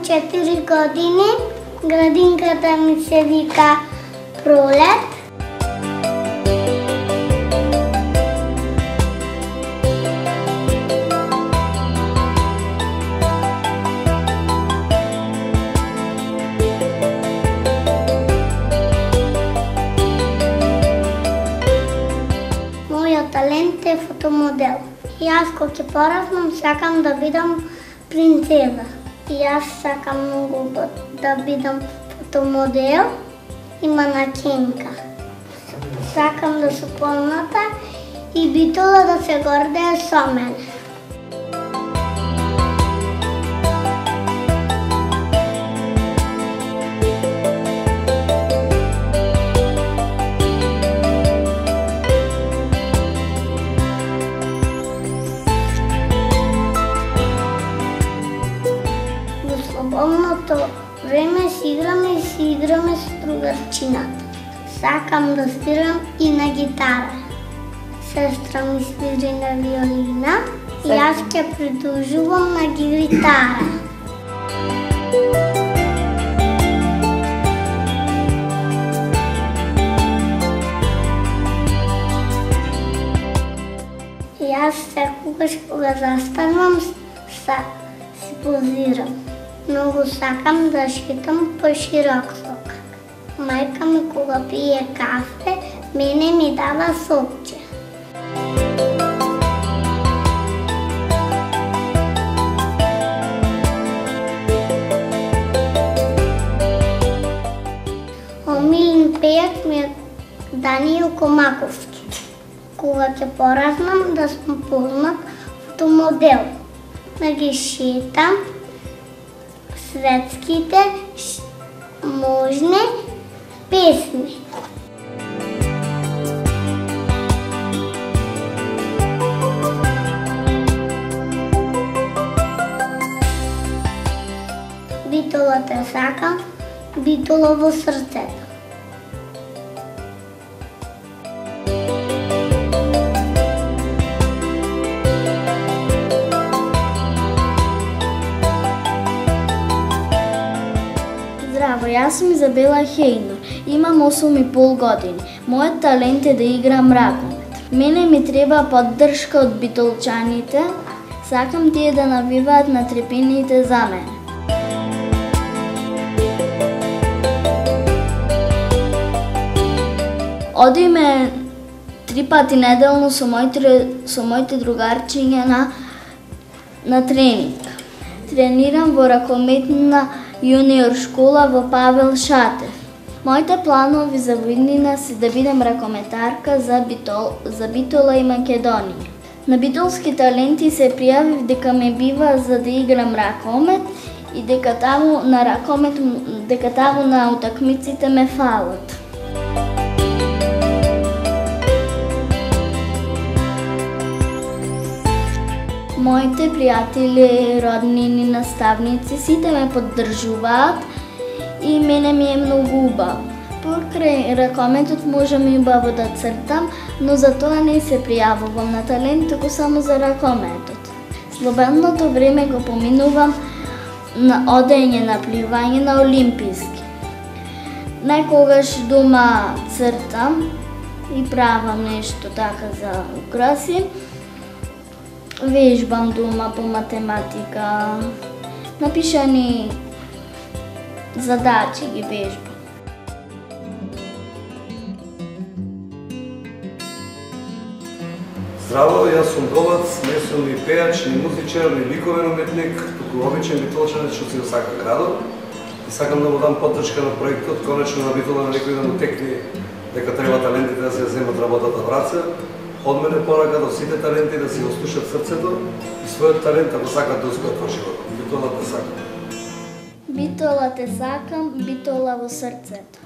4 години. Градинката ми се вика Пролет. Мојот талент е фотомодел. И аз кога ќе пораснам сакам да бидам принцеза. И аз сакам многу да бидам фотомодел и манекенка. Сакам да сум позната и Битола да се гордее со мене. Слободното време си играме с другарчината. Сакам да свирам и на гитара. Сестра ми свири на виолина и аз ќе придружувам на гитара. И аз секогаш кога застанувам си позирам. Многу сакам да шетам по широк сок. Мајка ми кога пие кафе, мене ми дава сокче. Омилен пејач ми е Даниел Комаковски. Кога ќе пораснам да сум познат фотомодел, да ги шетам светските можни песни. Битола те сакам, Битола во срцето. Здраво, јас сум Изабела Хејно, имам 8,5 години. Мојот талент е да играм ракомет. Мене ми треба поддршка од битолчаните, сакам тие да навиваат на трепените за мене. Одиме 3 пати неделно со моите другарчиња на тренинг. Тренирам во ракометна јуниор школа во Павел Шатев. Моите планови за виднина се да бидам ракометарка за Битола и Македонија. На битолски таленти се пријавив дека ме бива за да играм ракомет и дека таму на утакмиците ме фалат. Моите пријатели, роднини, наставници, сите ме поддржуваат и мене ми е многу убаво. Покрај ракометот можам и убаво да цртам, но за тоа не се пријавувам на талент, туку само за ракометот. Слободното време го поминувам на одење на пливање на олимписки. Некогаш дома цртам и правам нешто така за украси. Вежбам дома по математика, напишани задачи ги вежбам. Здраво, јас сум Добац, не сум ни пејач, ни музичар, ни ликовен уметник, туку обичен битолчанец што си го сака градот. И сакам да му дам поддршка на проектот, конечно на Битола на некој да му текне дека треба талентите да се земат работата в раце. Од мене порака до сите таленти да си го слушат срцето и својот талент ако сакат да успеат во животот. Битола те сакам. Битола те сакам, Битола во срцето.